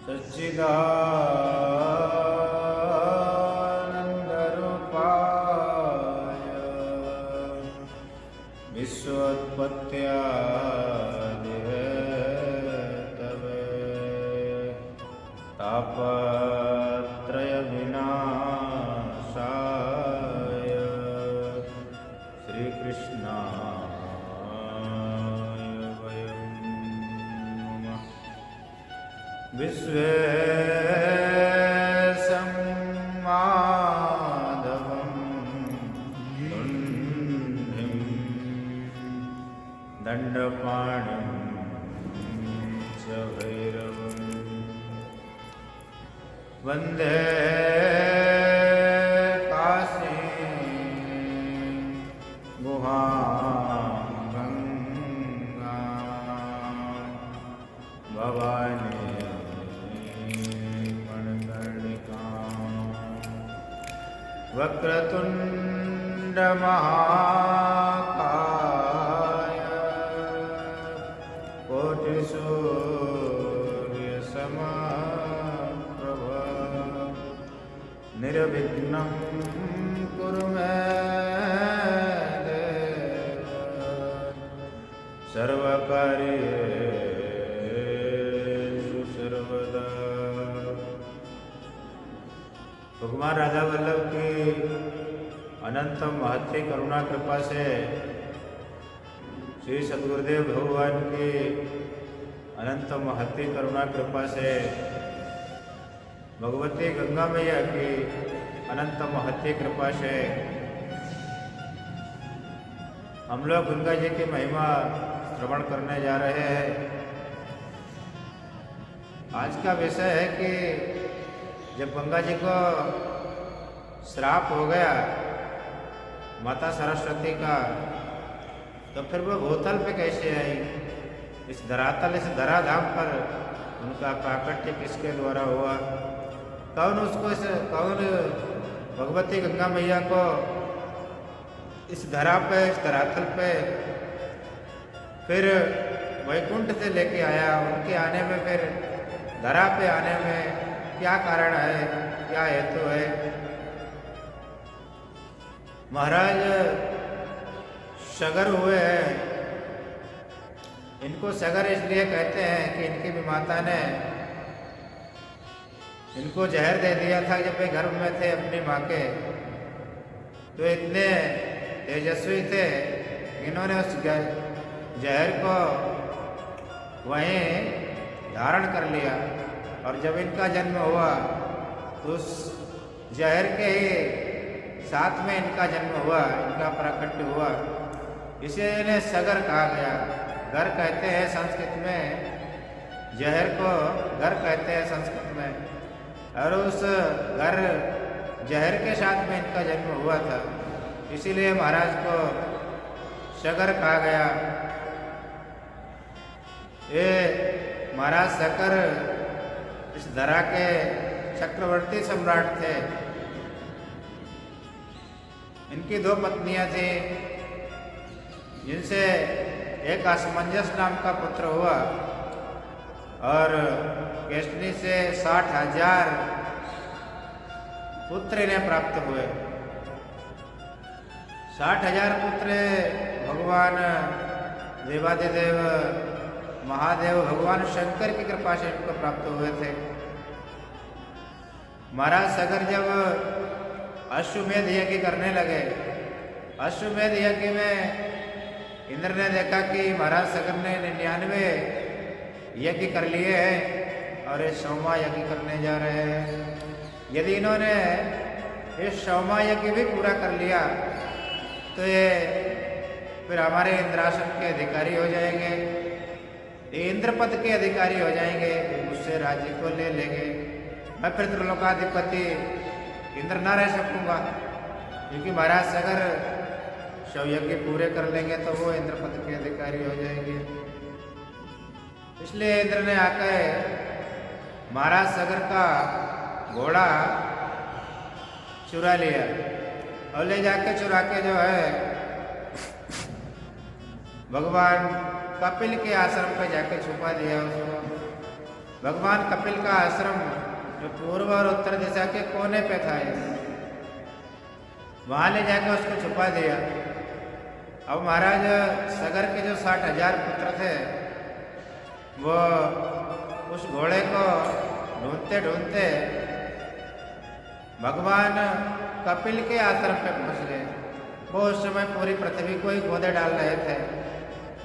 सच्चिदानन्दरूपाय विश्वोत्पत्त्यादिहेतवे तापत्रयविनाशाय श्रीकृष्णाय वयं नमः। विश्वेशं माधवं तुण्डिं दण्डपाणिं च भैरवम् वन्दे काशीं गुहां गङ्गां भवानी वक्रतुण्डमहाकाय कोटिसूर्यसमप्रभा निर्विघ्नं कुरु मे देव सर्वकार्येषु सर्वदा। भगवान राजा वल्लभ की अनंत महत्व करुणा कृपा से श्री सद्गुरुदेव भगवान की अनंत महत्व करुणा कृपा से भगवती गंगा मैया की अनंत महत्व कृपा से हम लोग गंगा जी की महिमा श्रवण करने जा रहे हैं। आज का विषय है कि जब गंगा जी को श्राप हो गया माता सरस्वती का, तो फिर वो भूतल पे कैसे आई? इस धरातल, इस धराधाम पर उनका प्राकट्य किसके द्वारा हुआ? कौन भगवती गंगा मैया को इस धरा पे, इस धरातल पे फिर वैकुंठ से लेके आया? उनके आने में, फिर धरा पे आने में क्या कारण है, क्या हेतु है? महाराज सगर हुए हैं। इनको सगर इसलिए कहते हैं कि इनकी भी माता ने इनको जहर दे दिया था जब वे गर्भ में थे अपनी माँ के। तो इतने तेजस्वी थे, इन्होंने उस जहर को वहीं धारण कर लिया। और जब इनका जन्म हुआ तो उस जहर के ही साथ में इनका जन्म हुआ, इनका प्राकट्य हुआ। इसे इन्हें सगर कहा गया। घर कहते हैं संस्कृत में, जहर को घर कहते हैं संस्कृत में। और उस घर जहर के साथ में इनका जन्म हुआ था, इसीलिए महाराज को सगर कहा गया। ये महाराज सकर इस धरा के चक्रवर्ती सम्राट थे। इनकी दो पत्नियां थी, जिनसे एक असमंजस नाम का पुत्र हुआ और केशनी से 60,000 पुत्र इन्हें प्राप्त हुए। 60,000 पुत्र भगवान देवादिदेव महादेव भगवान शंकर की कृपा से इनको प्राप्त हुए थे। महाराज सगर जब अश्वमेध यज्ञ करने लगे, अश्वमेध यज्ञ में इंद्र ने देखा कि महाराज सगर ने 99 यज्ञ कर लिए हैं और ये 100वां यज्ञ करने जा रहे हैं। यदि इन्होंने ये 100वां यज्ञ भी पूरा कर लिया तो ये फिर हमारे इंद्रासन के अधिकारी हो जाएंगे, ये इंद्रपद के अधिकारी हो जाएंगे, उससे राज्य को ले लेंगे। मैं फिर त्रिलोकाधिपति इंद्र ना रह सकूंगा, क्योंकि महाराज अगर 100 यज्ञ पूरे कर लेंगे तो वो इंद्रपद के अधिकारी हो जाएंगे। इसलिए इंद्र ने आकर महाराज सगर का घोड़ा चुरा लिया और ले जाके चुरा के जो है भगवान कपिल के आश्रम पे जाके छुपा दिया उसको। भगवान कपिल का आश्रम जो पूर्व और उत्तर दिशा के कोने पे था, वहां ले जाकर उसको छुपा दिया। अब महाराज सगर के जो 60,000 पुत्र थे वो उस घोड़े को ढूंढते ढूंढते भगवान कपिल के आश्रम पे पहुंच गए। वो उस समय पूरी पृथ्वी को ही खोदे डाल रहे थे,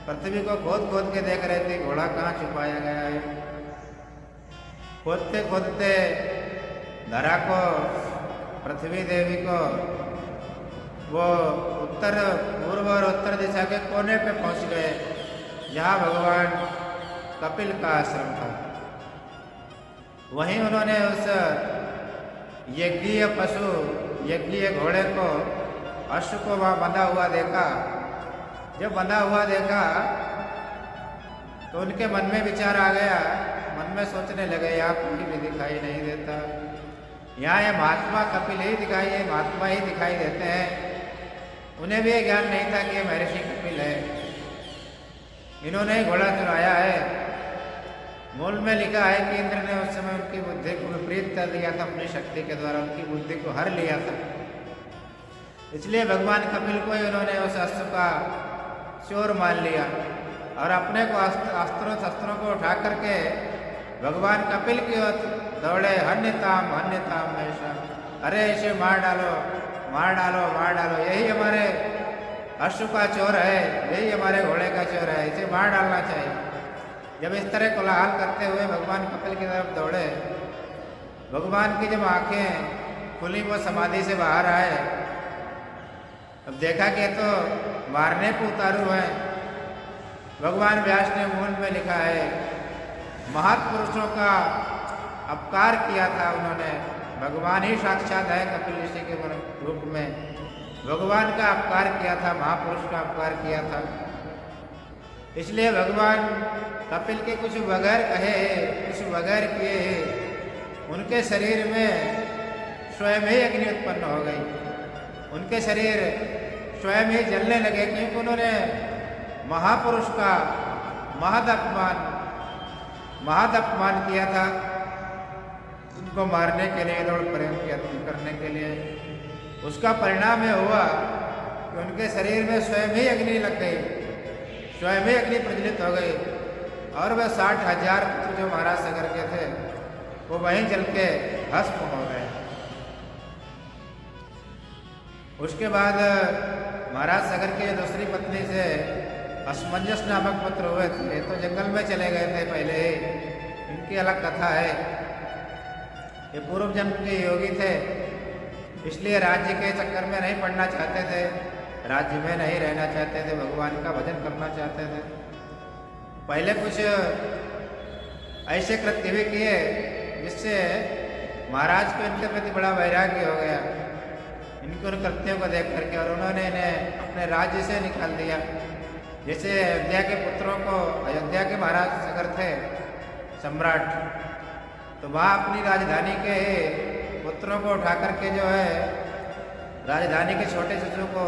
पृथ्वी को खोद खोद के देख रहे थे घोड़ा कहाँ छुपाया गया है। खोदते खोदते धरा को, पृथ्वी देवी को वो उत्तर पूर्व और उत्तर दिशा के कोने पे पहुंच गए जहाँ भगवान कपिल का आश्रम था। वहीं उन्होंने उस यज्ञीय पशु, यज्ञीय घोड़े को, अश्व को वहाँ बंधा हुआ देखा। जब बंधा हुआ देखा तो उनके मन में विचार आ गया, मन में सोचने लगे यहाँ कोई भी दिखाई नहीं देता, यहाँ ये महात्मा कपिल ही दिखाई, ये महात्मा ही दिखाई देते हैं। उन्हें भी ये ज्ञान नहीं था कि ये महर्षि कपिल है, इन्होंने घोड़ा चुराया है। मूल में लिखा है कि इंद्र ने उस समय उनकी बुद्धि को विपरीत कर दिया था, अपनी शक्ति के द्वारा उनकी बुद्धि को हर लिया था। इसलिए भगवान कपिल को ही उन्होंने उस अस्त्र का चोर मान लिया और अपने को अस्त्रों शस्त्रों को उठा करके भगवान कपिल की ओर दौड़े। हन्यताम ऐसा, अरे इसे मार डालो, मार डालो, मार डालो, यही हमारे अश्व का चोर है, यही हमारे घोड़े का चोर है, इसे मार डालना चाहिए। जब इस तरह कोलाहल करते हुए भगवान कपिल की तरफ दौड़े, भगवान की जब आंखें खुली वो समाधि से बाहर आए, अब देखा कि तो मारने को उतारू है। भगवान व्यास ने मूल में लिखा है, महापुरुषों का अपकार किया था उन्होंने। भगवान ही साक्षात है कपिल ऋषि के रूप में, भगवान का अपकार किया था, महापुरुष का अपकार किया था। इसलिए भगवान कपिल के कुछ बगैर कहे, कुछ बगैर किए, उनके शरीर में स्वयं ही अग्नि उत्पन्न हो गई। उनके शरीर स्वयं ही जलने लगे, क्योंकि उन्होंने महापुरुष का महद अपमान किया था। उनको मारने के लिए, दौड़ प्रेम की हत्या करने के लिए। उसका परिणाम यह हुआ कि उनके शरीर में स्वयं ही अग्नि लग गई, स्वयं ही अग्नि प्रज्वलित हो गई और वह 60,000 पुत्र जो महाराज सगर के थे वो वहीं जल के भस्म हो गए। उसके बाद महाराज सगर की दूसरी पत्नी से असमंजस नामक पुत्र हुए थे, तो जंगल में चले गए थे पहले ही। इनकी अलग कथा है। ये पूर्व जन्म के योगी थे, इसलिए राज्य के चक्कर में नहीं पड़ना चाहते थे, राज्य में नहीं रहना चाहते थे, भगवान का भजन करना चाहते थे। पहले कुछ ऐसे कृत्य भी किए जिससे महाराज को इनके प्रति बड़ा वैराग्य हो गया, इनके उन कृत्यों को देख करके, और उन्होंने इन्हें अपने राज्य से निकाल दिया। जैसे अयोध्या के पुत्रों को, अयोध्या के महाराज सगर थे सम्राट, तो वहाँ अपनी राजधानी के पुत्रों को उठा करके जो है राजधानी के छोटे शिशु को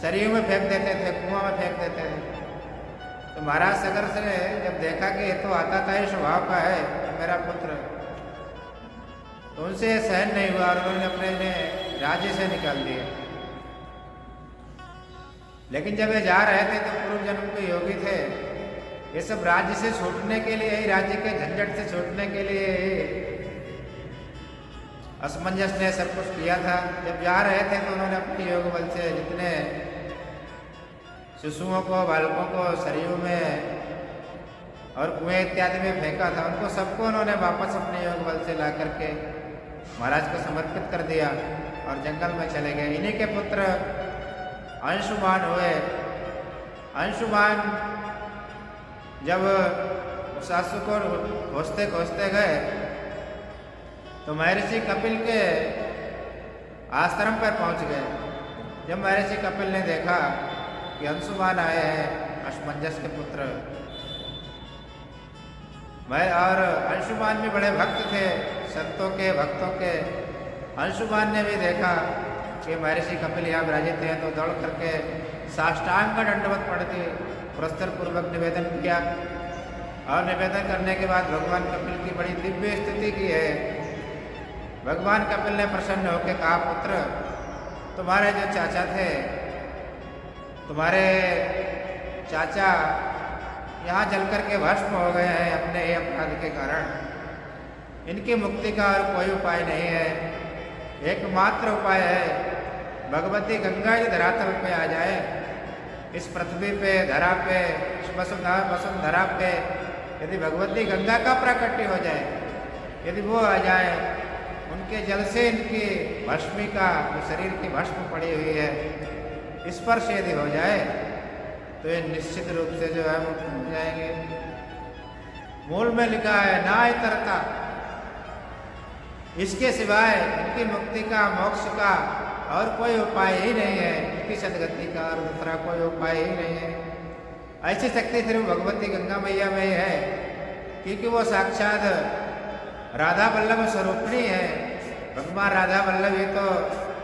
सरयू में फेंक देते थे, कुआं में फेंक देते थे। तो महाराज सगर से जब देखा कि ये तो आता था, ये स्वभाव का है मेरा पुत्र, तो उनसे सहन नहीं हुआ और उन्होंने अपने राज्य से निकाल दिया। लेकिन जब ये जा रहे थे तो पूर्व जन्म के योगी थे, ये सब राज्य से छूटने के लिए ही, राज्य के झंझट से छूटने के लिए असमंजस ने सब कुछ किया था। जब जा रहे थे तो उन्होंने अपने योग बल से जितने शिशुओं को, बालकों को सरयू में और कुएं इत्यादि में फेंका था, उनको सबको उन्होंने वापस अपने योग बल से ला करके महाराज को समर्पित कर दिया और जंगल में चले गए। इन्हीं के पुत्र अंशुमान हुए। अंशुमान जब सासू को खोजते खोजते गए तो महर्षि कपिल के आश्रम पर पहुंच गए। जब महर्षि कपिल ने देखा कि अंशुमान आए हैं, असमंजस के पुत्र, और अंशुमान भी बड़े भक्त थे, संतों के, भक्तों के। अंशुमान ने भी देखा कि महर्षि कपिल यहाँ विराजित हैं, तो दौड़ करके साष्टांग का दंडवत पड़ के पुरस्कार पूर्वक निवेदन किया और निवेदन करने के बाद भगवान कपिल की बड़ी दिव्य स्तुति की है। भगवान कपिल ने प्रसन्न होकर कहा, पुत्र तुम्हारे जो चाचा थे, तुम्हारे चाचा यहाँ जलकर के भस्म हो गए हैं अपने ही अपराध के कारण। इनकी मुक्ति का और कोई उपाय नहीं है। एकमात्र उपाय है भगवती गंगा जी धरातल पे आ जाए, इस पृथ्वी पे, धरा पे, इस वसुंधरा पे यदि भगवती गंगा का प्राकट्य हो जाए, यदि वो आ जाए, उनके जल से इनकी भस्मिका, जो शरीर की भस्म पड़ी हुई है, स्पर्श यदि हो जाए तो ये निश्चित रूप से जो है मुक्त हो जाएंगे। मूल में लिखा है ना इतरता, इसके सिवाय इनकी मुक्ति का, मोक्ष का और कोई उपाय ही नहीं है। इनकी सदगति का और दूसरा कोई उपाय ही नहीं है। ऐसी शक्ति सिर्फ भगवती गंगा मैया में ही है, क्योंकि वो साक्षात राधा वल्लभ स्वरूपिणी है। भगवान राधा वल्लभ ही तो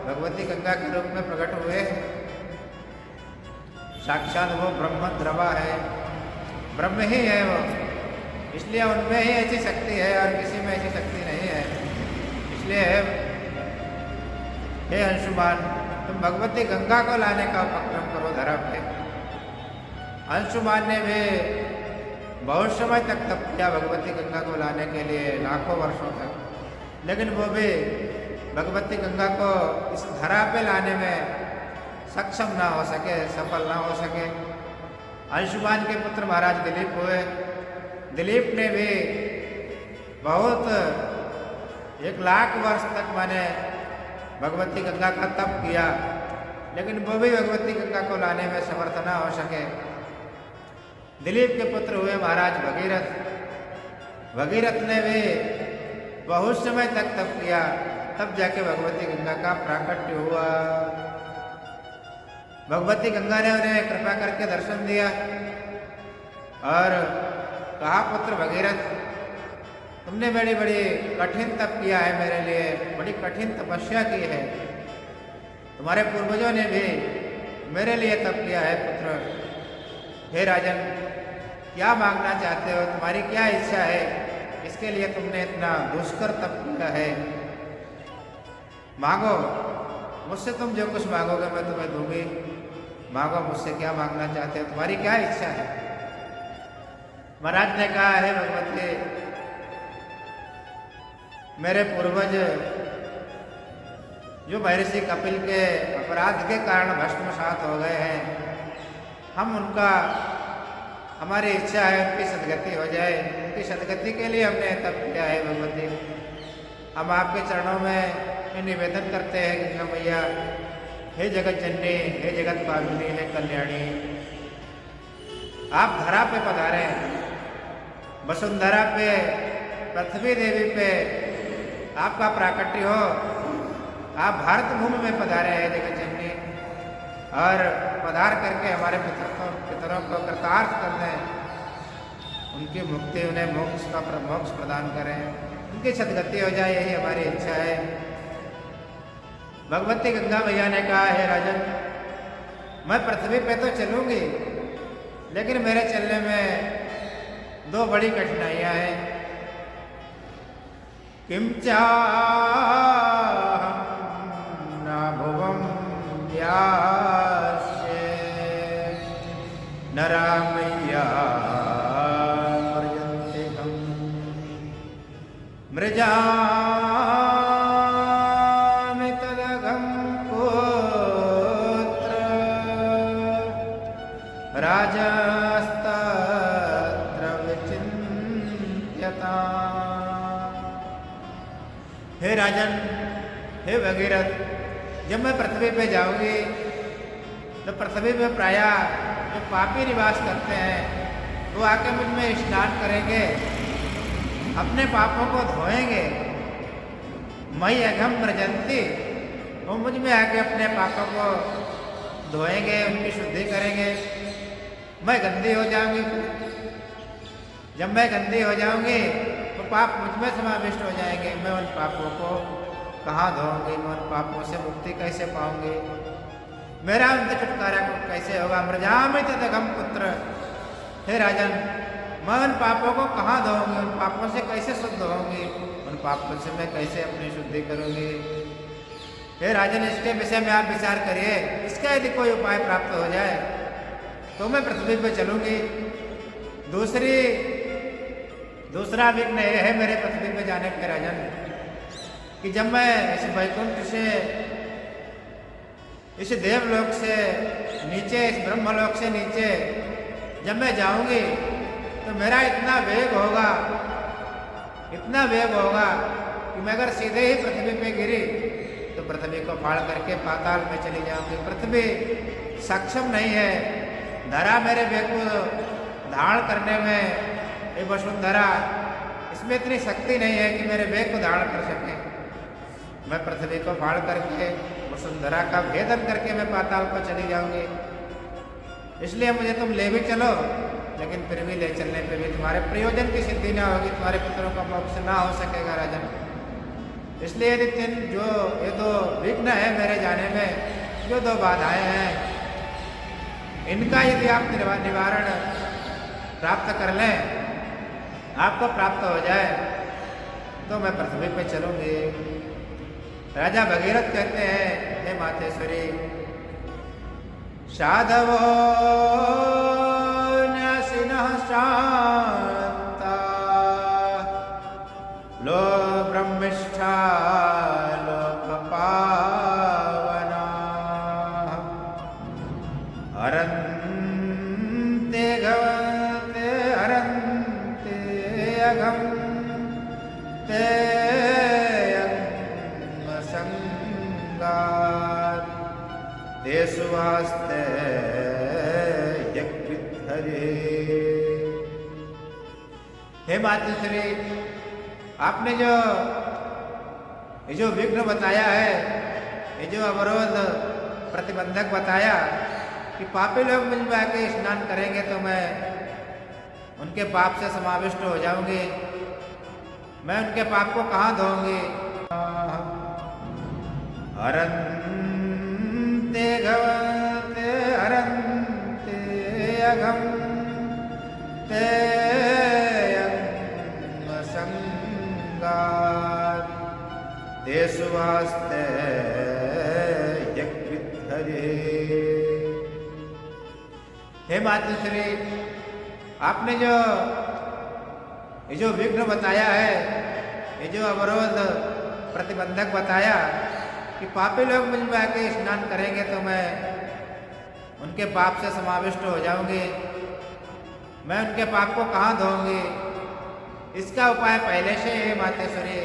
भगवती गंगा के रूप में प्रकट हुए। साक्षात वो ब्रह्म द्रवा है, ब्रह्म ही है वो, इसलिए उनमें ही ऐसी शक्ति है और किसी में ऐसी शक्ति नहीं है। इसलिए हे अंशुमान, तुम भगवती गंगा को लाने का उपक्रम करो धरा पे। अंशुमान ने भी बहुत समय तक तप किया भगवती गंगा को लाने के लिए, लाखों वर्षों तक, लेकिन वो भी भगवती गंगा को इस धरा पे लाने में सक्षम ना हो सके, सफल ना हो सके। अंशुमान के पुत्र महाराज दिलीप हुए। दिलीप ने भी बहुत 1,00,000 वर्ष तक माने भगवती गंगा का तप किया, लेकिन वो भी भगवती गंगा को लाने में समर्थ ना हो सके। दिलीप के पुत्र हुए महाराज भगीरथ। भगीरथ ने भी बहुत समय तक तप किया, तब जाके भगवती गंगा का प्राकट्य हुआ। भगवती गंगा ने उन्हें कृपा करके दर्शन दिया और कहा, पुत्र भगीरथ, तुमने बड़ी बड़ी कठिन तप किया है मेरे लिए, बड़ी कठिन तपस्या की है। तुम्हारे पूर्वजों ने भी मेरे लिए तप किया है पुत्र। हे राजन, क्या मांगना चाहते हो? तुम्हारी क्या इच्छा है? इसके लिए तुमने इतना दुष्कर तप किया है। मांगो मुझसे, तुम जो कुछ मांगोगे मैं तुम्हें दूंगी। मांगो मुझसे, क्या मांगना चाहते हो? तुम्हारी क्या इच्छा है? महाराज ने कहा, है भगवती, मेरे पूर्वज जो महर्षि कपिल के अपराध के कारण भस्मसात हो गए हैं, हम उनका, हमारी इच्छा है उनकी सदगति हो जाए। उनकी सदगति के लिए हमने तप किया है भगवती। हम आपके चरणों में निवेदन करते हैं गंगा मैया, हे जगत जननी, हे जगत पावनी, हे कल्याणी, आप धरा पे पधारे, वसुंधरा पे, पृथ्वी देवी पे आपका प्राकट्य हो। आप भारत भूमि में पधारे हैं जगत जननी, और पधार करके हमारे पितरों को कृतार्थ कर दें, उनकी मुक्ति, उन्हें मोक्ष प्रदान करें, उनकी सदगति हो जाए, यही हमारी इच्छा है। भगवती गंगा मैया ने कहा, हे राजन, मैं पृथ्वी पे तो चलूंगी, लेकिन मेरे चलने में 2 बड़ी कठिनाइयां हैं। किंचा न भुवं यास्ये नरा मैया मृजन्तिकं मृजा हे राजन, हे भगीरथ, जब मैं पृथ्वी पे जाऊंगी तो पृथ्वी पे प्रायः जो पापी निवास करते हैं वो आके मुझ में स्नान करेंगे, अपने पापों को धोएंगे। मई अघम मृजंती, वो मुझ में आके अपने पापों को धोएंगे, उनकी शुद्धि करेंगे। मैं गंदी हो जाऊंगी। जब मैं गंदी हो जाऊंगी तो पाप मुझ में समाविष्ट हो जाएंगे। मैं उन पापों को कहाँ धोऊंगी? मैं उन पापों से मुक्ति कैसे पाऊंगी? मेरा उनसे छुटकारा कैसे होगा? मृजामि तदघम पुत्र, हे राजन, मैं उन पापों को कहाँ धोऊंगी, उन पापों से कैसे शुद्ध होंगी, उन पापों से मैं कैसे अपनी शुद्धि करूंगी। हे राजन, इसके विषय में आप विचार करिए। इसका यदि कोई उपाय प्राप्त हो जाए तो मैं पृथ्वी पर चलूंगी। दूसरा विघ्न यह है मेरे पृथ्वी पर जाने के राजन, कि जब मैं इस वैकुंठ से, इस देवलोक से नीचे, इस ब्रह्मलोक से नीचे जब मैं जाऊंगी तो मेरा इतना वेग होगा कि मैं अगर सीधे ही पृथ्वी पे गिरी तो पृथ्वी को फाड़ करके पाताल में चली जाऊंगी। पृथ्वी सक्षम नहीं है, धरा मेरे वेग को धारण करने में, ये वसुंधरा इसमें इतनी शक्ति नहीं है कि मेरे वेग को धारण कर सके। मैं पृथ्वी को फाड़ करके वसुंधरा का भेदन करके मैं पाताल को चली जाऊंगी। इसलिए मुझे तुम ले भी चलो, लेकिन फिर भी ले चलने पे भी तुम्हारे प्रयोजन की सिद्धि ना होगी, तुम्हारे पुत्रों का मोक्ष ना हो सकेगा राजन। इसलिए यदि ये दो विघ्न है मेरे जाने में, जो दो बाधाएं हैं, इनका यदि आप निवारण प्राप्त कर लें, आपको प्राप्त हो जाए, तो मैं पृथ्वी पे चलूंगी। राजा भगीरथ कहते हैं, हे मातेश्वरी, साधवो न्यासिनः शान्ता लो ब्रह्मिष्ठा लोकपावनाः हरन्ते अघं ते संगात् तेषु वास्ते हे मातेश्वरी, आपने जो विघ्न बताया है, ये जो अवरोध प्रतिबंधक बताया कि पापी लोग मुझ में आके स्नान करेंगे तो मैं उनके पाप से समाविष्ट हो जाऊंगी, मैं उनके पाप को कहाँ धोऊंगी। हरन्ते घवते हरन्ते अघं ते संगात् तेषु वास्ते यज्ञविद्धरे। हे मातेश्वरी, आपने ये जो विघ्न बताया है, ये जो अवरोध प्रतिबंधक बताया कि पापी लोग मुझ में आके स्नान करेंगे तो मैं उनके पाप से समाविष्ट हो जाऊंगी, मैं उनके पाप को कहाँ धोऊंगी। इसका उपाय पहले से हे मातेश्वरी,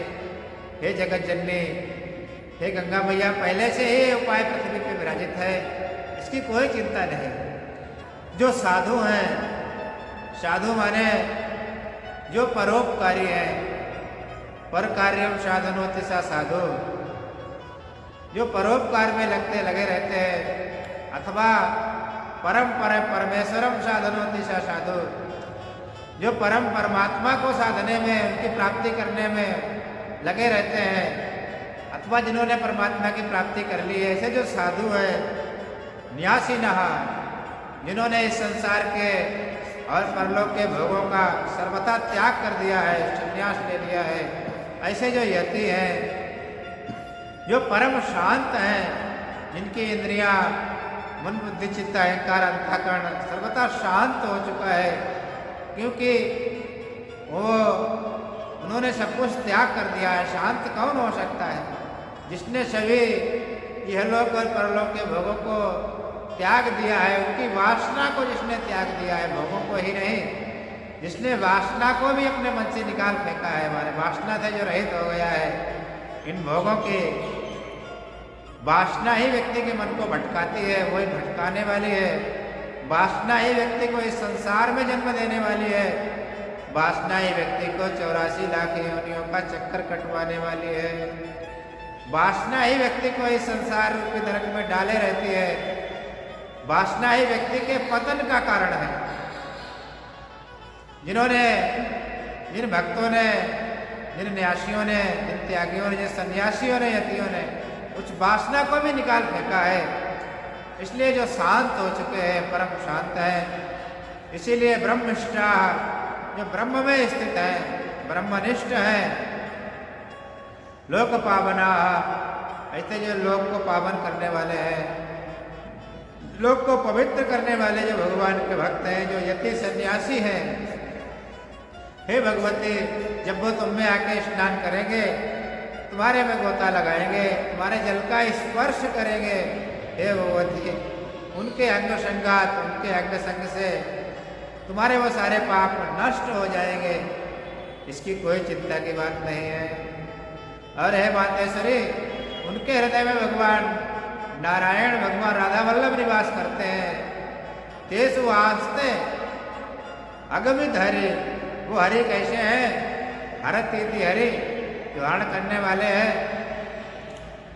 हे जगत जननी, हे गंगा मैया, पहले से ही उपाय पृथ्वी पे विराजित है, इसकी कोई चिंता नहीं। जो साधु हैं, साधु माने जो परोपकारी हैं, पर कार्यम साधनोति सा साधु, जो परोपकार में लगे रहते हैं, अथवा परमेश्वरम साधनोति सा साधु, जो परमात्मा को साधने में, उनकी प्राप्ति करने में लगे रहते हैं, अथवा जिन्होंने परमात्मा की प्राप्ति कर ली है, ऐसे जो साधु है, न्यासिनः, जिन्होंने इस संसार के और परलोक के भोगों का सर्वथा त्याग कर दिया है, संन्यास ले लिया है, ऐसे जो यति हैं, जो परम शांत हैं, जिनकी इंद्रियां, मन बुद्धि चित्त अहंकार अंतःकरण सर्वथा शांत हो चुका है, क्योंकि उन्होंने सब कुछ त्याग कर दिया है। शांत कौन हो सकता है? जिसने सभी इहलोक और परलोक के भोगों को त्याग दिया है, उनकी वासना को जिसने त्याग दिया है, भोगों को ही नहीं, जिसने वासना को भी अपने मन से निकाल फेंका है, हमारे वासना से जो रहित हो गया है, इन भोगों की वासना ही व्यक्ति के मन को भटकाती है, वही भटकाने वाली है। वासना ही व्यक्ति को इस संसार में जन्म देने वाली है, वासना ही व्यक्ति को 84 लाख योनियों का चक्कर कटवाने वाली है, वासना ही व्यक्ति को इस संसार रूपी नरक में डाले रहती है, वासना ही व्यक्ति के पतन का कारण है। जिन भक्तों ने, जिन न्यासियों ने, जिन त्यागियों ने, जिन सन्यासियों ने, यतियों ने उस वासना को भी निकाल फेंका है, इसलिए जो शांत हो चुके हैं, परम शांत है, इसीलिए ब्रह्मनिष्ठा जो ब्रह्म में स्थित है, ब्रह्मनिष्ठ है, लोक पावना, ऐसे जो लोक को पावन करने वाले हैं, लोक को पवित्र करने वाले जो भगवान के भक्त हैं, जो यति सन्यासी हैं, हे भगवती, जब वो तुम में आके स्नान करेंगे, तुम्हारे में गोता लगाएंगे, तुम्हारे जल का स्पर्श करेंगे, हे भगवती, उनके अंग संगात, उनके अंग संग से तुम्हारे वो सारे पाप नष्ट हो जाएंगे। इसकी कोई चिंता की बात नहीं है। और हे मातेश्वरी, उनके हृदय में भगवान नारायण, भगवान राधा वल्लभ निवास करते हैं। तेसु वास्ते अगमित हरि, वो हरि कैसे हैं? हरतीति हरि, जो हरण करने वाले हैं,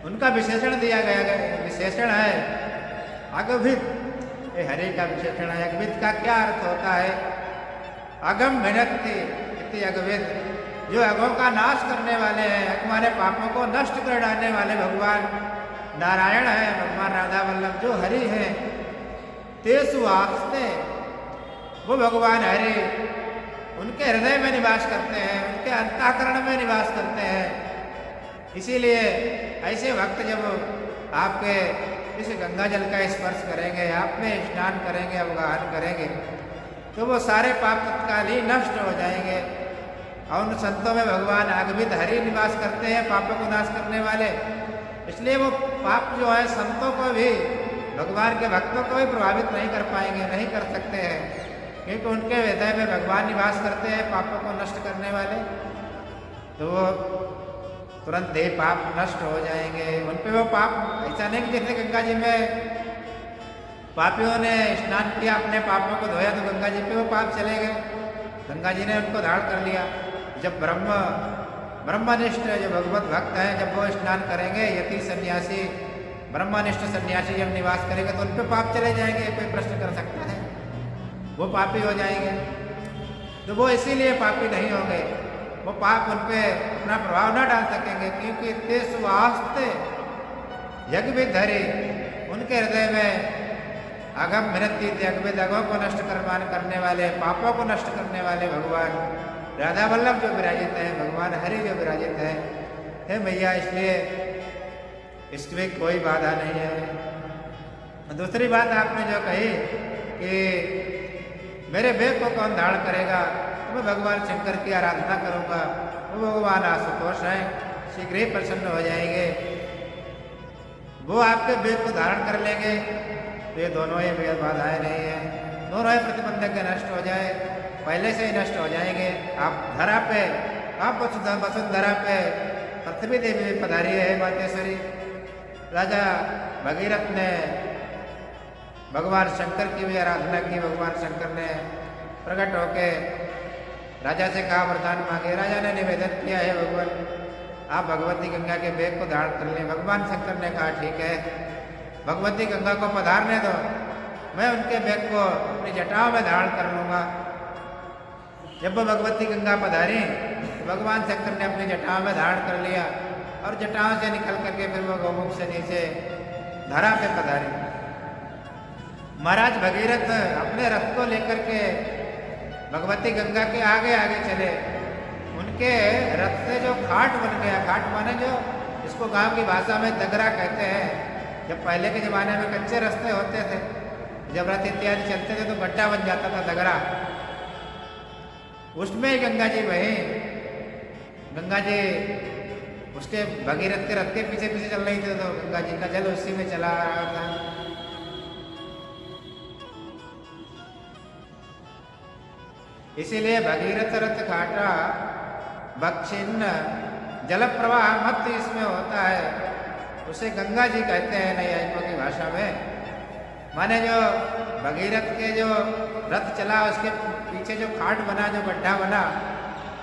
उनका विशेषण दिया गया विशेषण है अगभित। ये हरि का विशेषण है। अगभित का क्या अर्थ होता है? अगम विनक्ति इति अगभित, जो अगों का नाश करने वाले हैं, हमारे पापों को नष्ट कर डालने वाले भगवान नारायण है, भगवान राधा वल्लभ जो हरि हैं। तेसु आस्ते, वो भगवान हरि उनके हृदय में निवास करते हैं, उनके अंतःकरण में निवास करते हैं। इसीलिए ऐसे भक्त जब आपके इस गंगा जल का स्पर्श करेंगे, आप में स्नान करेंगे, अवगाहन करेंगे, तो वो सारे पाप तत्काल ही नष्ट हो जाएंगे। और उन संतों में भगवान अगमित हरि निवास करते हैं, पापों को नाश करने वाले। इसलिए वो पाप जो है संतों को भी, भगवान के भक्तों को भी प्रभावित नहीं कर पाएंगे, नहीं कर सकते हैं, क्योंकि उनके हृदय में भगवान निवास करते हैं, पापों को नष्ट करने वाले। तो वो तुरंत ही पाप नष्ट हो जाएंगे। उन पे वो पाप ऐसा नहीं कि जैसे गंगा जी में पापियों ने स्नान किया, अपने पापों को धोया, तो गंगा जी पे वो पाप चले गए, गंगा जी ने उनको धारण कर लिया। जब ब्रह्मनिष्ठ जो भगवत भक्त हैं, जब वो स्नान करेंगे, यति सन्यासी, ब्रह्मनिष्ठ सन्यासी जब निवास करेंगे, तो उन पे पाप चले जाएंगे। कोई प्रश्न कर सकता है? वो पापी हो जाएंगे। तो वो इसीलिए पापी नहीं होंगे, वो पाप उन पे अपना प्रभाव न डाल सकेंगे, क्योंकि तेसु आस्ते यज्ञविद हरि, उनके हृदय में अगम विनती, यज्ञविद, अगों को नष्ट करने वाले, पापों को नष्ट करने वाले भगवान राधा वल्लभ जो विराजित हैं, भगवान हरि जो विराजित हैं। हे भैया, इसलिए इसमें कोई बाधा नहीं है। दूसरी बात आपने जो कही कि मेरे वेद को कौन धारण करेगा, तो मैं भगवान शंकर की आराधना करूंगा, वो भगवान आशुतोष हैं, शीघ्र ही प्रसन्न हो जाएंगे, वो आपके वेद को धारण कर लेंगे। तो ये दोनों ही वेद बाधाएं नहीं है, दोनों ही प्रतिबंधक नष्ट हो जाए, पहले से ही नष्ट हो जाएंगे। आप धरा पे, आप वसुंधरा पे पृथ्वी देवी पधारी है मातेश्वरी। राजा भगीरथ ने भगवान शंकर की भी आराधना की। भगवान शंकर ने प्रकट होके राजा से कहा, वरदान मांगे। राजा ने निवेदन किया, है भगवान, आप भगवती गंगा के बेग को धारण कर लें। भगवान शंकर ने कहा, ठीक है, भगवती गंगा को पधारने दो, मैं उनके बेग को अपनी जटाओं में धारण कर लूँगा। जब वो भगवती गंगा पधारी, तो भगवान शंकर ने अपनी जटाओं में धारण कर लिया, और जटाओं से निकल करके फिर वो गौमुख से नीचे धरा पे पधारी। महाराज भगीरथ अपने रथ को लेकर के भगवती गंगा के आगे आगे चले। उनके रथ से जो घाट बन गया, घाट माने जो इसको गांव की भाषा में दगरा कहते हैं। जब पहले के ज़माने में कच्चे रास्ते होते थे, जब रथ इत्यादि चलते थे तो गड्ढा बन जाता था, दगरा, उसमें ही गंगा जी बही। गंगा जी उसके भगीरथ के रथ के पीछे पीछे चल रही थी, तो गंगा जी का जल उसी में चला आ रहा था। इसीलिए भगीरथ रथ घाटा बक्षिन्न जल प्रवाह मत इसमें होता है, उसे गंगा जी कहते हैं नैयायिकों की भाषा में। माने जो भगीरथ के जो रथ चला, उसके पीछे जो खाट बना, जो गड्ढा बना,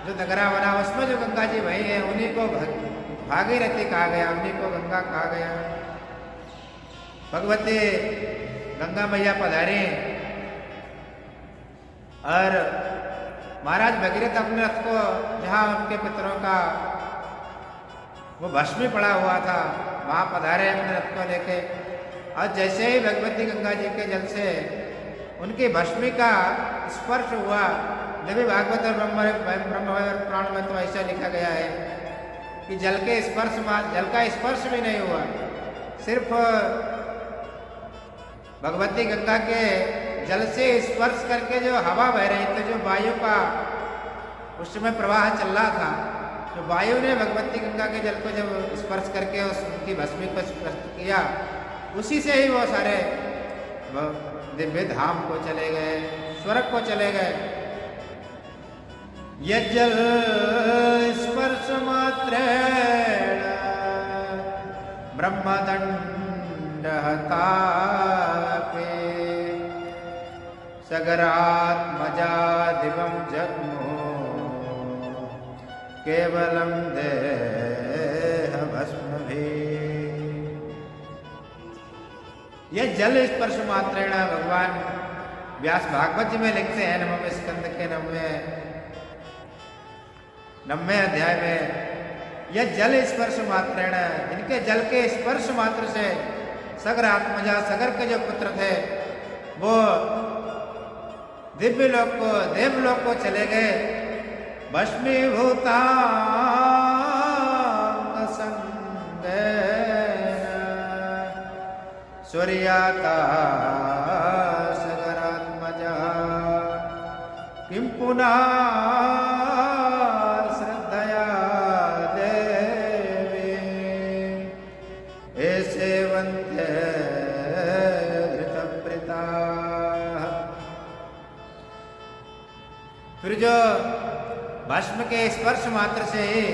जो दगरा बना, उसमें जो गंगा जी बही है, उन्हीं को भागीरथी कहा गया, उन्हीं को गंगा कहा गया। भगवती गंगा मैया पधारी और महाराज भगीरथ अपने रथ को, जहाँ उनके पितरों का वो भस्मी पड़ा हुआ था, वहाँ पधारे अपने रथ को लेके। और जैसे ही भगवती गंगा जी के जल से उनकी भस्मी का स्पर्श हुआ, देवी भागवत और ब्रह्म पुराण में तो ऐसा लिखा गया है कि जल का स्पर्श भी नहीं हुआ, सिर्फ भगवती गंगा के जल से स्पर्श करके जो हवा बह रही थी, जो वायु का उस समय प्रवाह चल रहा था, तो वायु ने भगवती गंगा के जल को जब स्पर्श करके उनकी भस्मी को स्पर्श किया, उसी से ही वो सारे दिव्य धाम को चले गए, स्वर्ग को चले गए। यज्जल स्पर्श मात्रेण ब्रह्मदंड हतापे सगरात्मजा दिवं जग्मो केवलम देह भस्मभिः। यह जल स्पर्श मात्रेण भगवान व्यास भागवत जी में लिखते हैं नवम स्कंद के 9वें अध्याय में, यह जल स्पर्श मात्रेण, इनके जल के स्पर्श मात्र से सगर आत्मजा, सगर के जो पुत्र थे वो दिव्य लोक को, देवलोक को चले गए। भस्मीभूता सूर्याता सगरात्मजा किं पुनः श्रद्धया देवी ऐसे वंदे धृतप्रीता। फिर जो भस्म के स्पर्श मात्र से ही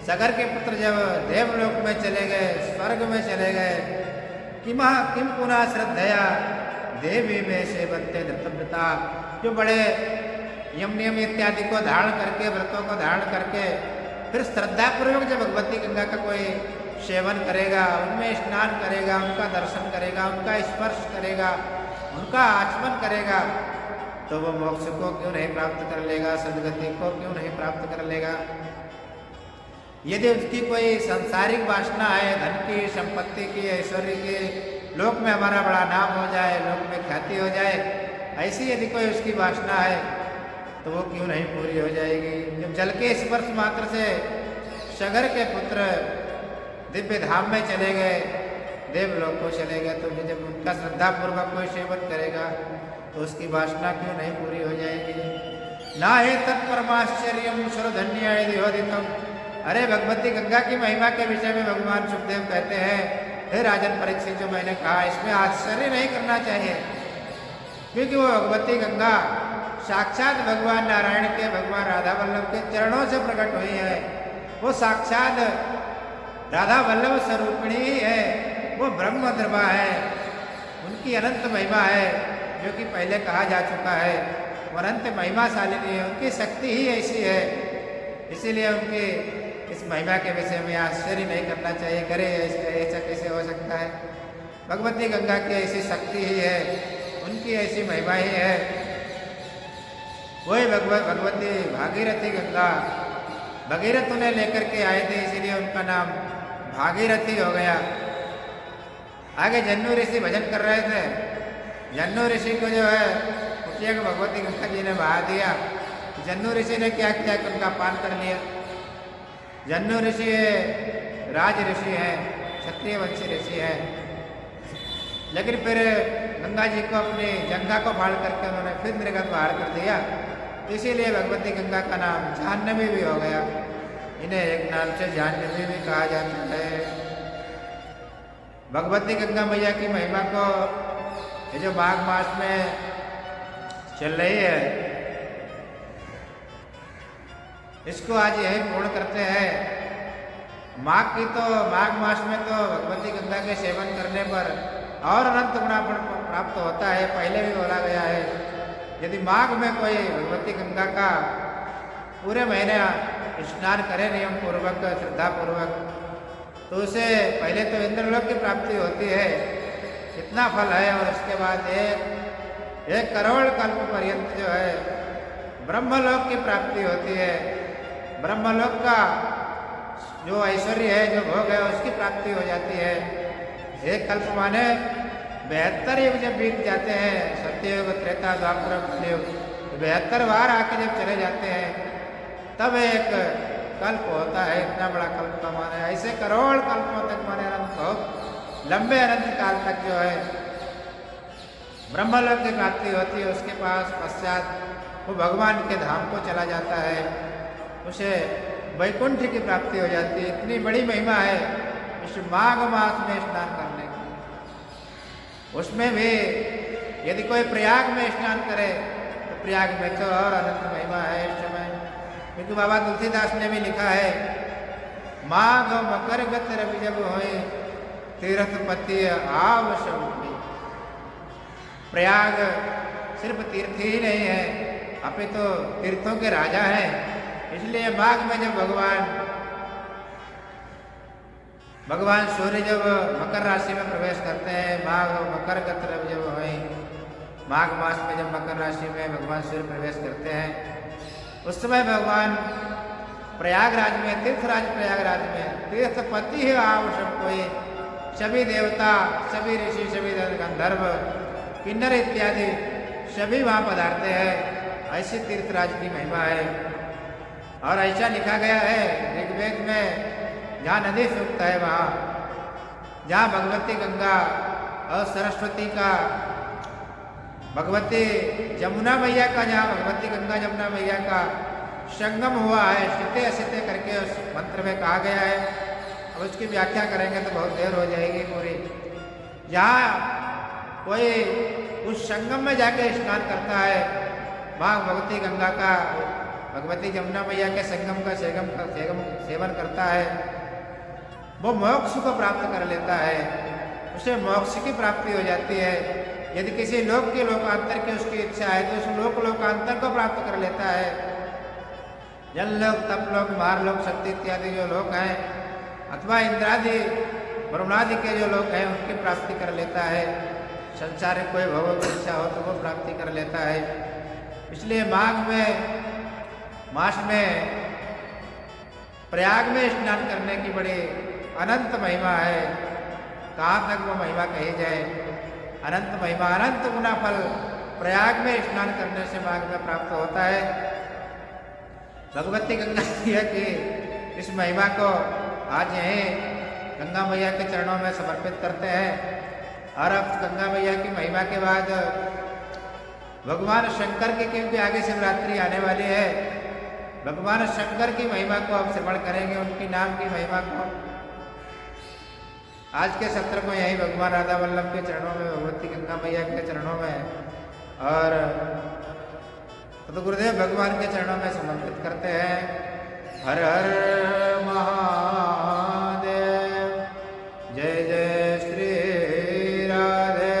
सगर के पुत्र जब देवलोक में चले गए, स्वर्ग में चले गए, किम पुनः श्रद्धया देवी में से बनते धृतव्रता, जो बड़े यम नियम इत्यादि को धारण करके, व्रतों को धारण करके फिर श्रद्धा पूर्वक जब भगवती गंगा का कोई सेवन करेगा, उनमें स्नान करेगा, उनका दर्शन करेगा, उनका स्पर्श करेगा, उनका आचमन करेगा, तो वो मोक्ष को क्यों नहीं प्राप्त कर लेगा, सदगति को क्यों नहीं प्राप्त कर लेगा। यदि उसकी कोई सांसारिक वासना है, धन की, संपत्ति की, ऐश्वर्य की, लोक में हमारा बड़ा नाम हो जाए, लोक में ख्याति हो जाए, ऐसी यदि कोई उसकी वासना है तो वो क्यों नहीं पूरी हो जाएगी। जब जल के स्पर्श मात्र से सगर के पुत्र दिव्य धाम में चले गए, देवलोक को चले गए, तो जब उनका श्रद्धापूर्वक कोई सेवन करेगा तो उसकी वासना क्यों नहीं पूरी हो जाएगी। ना हे तत्परमाश्चर्यम सुरधन्य यदिहोदितम। अरे भगवती गंगा की महिमा के विषय में भगवान सुखदेव कहते हैं, हे राजन परीक्षित, जो मैंने कहा इसमें आश्चर्य नहीं करना चाहिए, क्योंकि वो भगवती गंगा साक्षात भगवान नारायण के, भगवान राधा वल्लभ के चरणों से प्रकट हुई है। वो साक्षात राधा वल्लभ स्वरूपिणी ही है, वो ब्रह्म द्रवा है, उनकी अनंत महिमा है, जो कि पहले कहा जा चुका है। वो अनंत महिमाशालिनी है, उनकी शक्ति ही ऐसी है, इसीलिए उनकी इस महिमा के विषय में आश्चर्य नहीं करना चाहिए। करे ऐसा कैसे हो सकता है, भगवती गंगा की ऐसी शक्ति ही है, उनकी ऐसी महिमा ही है। वही भगवती भागीरथी गंगा, भगीरथ उन्हें लेकर के आए थे, इसीलिए उनका नाम भागीरथी हो गया। आगे जन्नू ऋषि भजन कर रहे थे, जन्नू ऋषि को जो है उठिया को भगवती गंगा जी ने बहा दिया। जन्नू ऋषि ने क्या किया कि उनका पान कर लिया। जन्नू ऋषि राज ऋषि है, क्षत्रिय वंशी ऋषि है, लेकिन फिर गंगा जी को अपनी जंघा को फाड़ करके उन्होंने फिर निर्गत बाहर कर दिया, इसीलिए भगवती गंगा का नाम जाह्नवी भी हो गया। इन्हें एक नाम से जाह्नवी भी कहा जाता है। भगवती गंगा मैया की महिमा को ये जो माघ मास में चल रही है, इसको आज यही पूर्ण करते हैं। माघ मास में तो भगवती गंगा के सेवन करने पर और अनंत गुणाफल प्राप्त होता है, पहले भी बोला गया है। यदि माघ में कोई भगवती गंगा का पूरे महीने स्नान करे नियम पूर्वक, श्रद्धा पूर्वक, तो उसे पहले तो इंद्रलोक की प्राप्ति होती है, इतना फल है, और उसके बाद 1 करोड़ कल्प पर्यंत जो है ब्रह्मलोक की प्राप्ति होती है। ब्रह्मलोक का जो ऐश्वर्य है, जो भोग है, उसकी प्राप्ति हो जाती है। 1 कल्प माने 72 युग जब बीत जाते हैं, सत्ययुग, त्रेता, द्वापर, कलयुग, 72 बार आके जब चले जाते हैं तब एक कल्प होता है। इतना बड़ा कल्प का माने ऐसे करोड़ कल्पों तक माने अनंत बहुत लंबे अनंत काल तक जो है ब्रह्मलोक की प्राप्ति होती है। उसके पास पश्चात वो भगवान के धाम को चला जाता है, उसे वैकुंठ की प्राप्ति हो जाती है। इतनी बड़ी महिमा है इस माघ मास में स्नान करने की। उसमें भी यदि कोई प्रयाग में स्नान करे तो प्रयाग में तो और अनंत महिमा है इस समय, क्योंकि बाबा तुलसीदास ने भी लिखा है माघ मकर गत रवि जब होए तीर्थपति आवश्यक। प्रयाग सिर्फ तीर्थ ही नहीं है, अपितु तीर्थों के राजा हैं। इसलिए माघ में जब भगवान सूर्य जब मकर राशि में प्रवेश करते हैं, माघ मकर गत रवि जब होए, माघ मास में जब मकर राशि में भगवान सूर्य प्रवेश करते हैं, उस समय भगवान प्रयागराज में, तीर्थराज प्रयागराज में तीर्थपति है आवश्यक कोई, सभी देवता, सभी ऋषि, सभी गंधर्व, किन्नर इत्यादि सभी वहाँ पधारते हैं। ऐसी तीर्थराज की महिमा है। और ऐसा लिखा गया है ऋग्वेद में, जहाँ नदी सूक्त है वहाँ, जहाँ भगवती गंगा और सरस्वती का, भगवती जमुना मैया का, जहाँ भगवती गंगा जमुना मैया का संगम हुआ है, सिते असिते करके उस मंत्र में कहा गया है। अब उसकी व्याख्या करेंगे तो बहुत देर हो जाएगी पूरी। जहाँ कोई उस संगम में जाके स्नान करता है, वहाँ भगवती गंगा का, भगवती जमुना मैया के संगम का सेवन करता है, वो मोक्ष को प्राप्त कर लेता है, उसे मोक्ष की प्राप्ति हो जाती है। यदि किसी लोक के लोकांतर की उसकी इच्छा है तो उस लोकांतर को प्राप्त कर लेता है। जल लोक, तप लोक, मार लोक, शक्ति इत्यादि जो लोक हैं, अथवा इंद्रादि वरुणादि के जो लोक हैं, उनकी प्राप्ति कर लेता है। संसार में कोई भगवत की इच्छा हो तो वो प्राप्ति कर लेता है। इसलिए माघ मास में प्रयाग में स्नान करने की बड़ी अनंत महिमा है। कहाँ तक वो महिमा कही जाए, अनंत महिमा, अनंत गुना फल प्रयाग में स्नान करने से माघ में प्राप्त होता है। भगवती गंगा मैया की इस महिमा को आज यहीं गंगा मैया के चरणों में समर्पित करते हैं। और अब गंगा मैया की महिमा के बाद भगवान शंकर की, क्योंकि आगे शिवरात्रि आने वाली है, भगवान शंकर की महिमा को अब श्रवण करेंगे, उनकी नाम की महिमा को। आज के सत्र को यही भगवान राधा वल्लभ के चरणों में, भगवती गंगा मैया के चरणों में और तो गुरुदेव भगवान के चरणों में समर्पित करते हैं। हर हर महादेव, जय जय श्री राधे,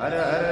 हर हर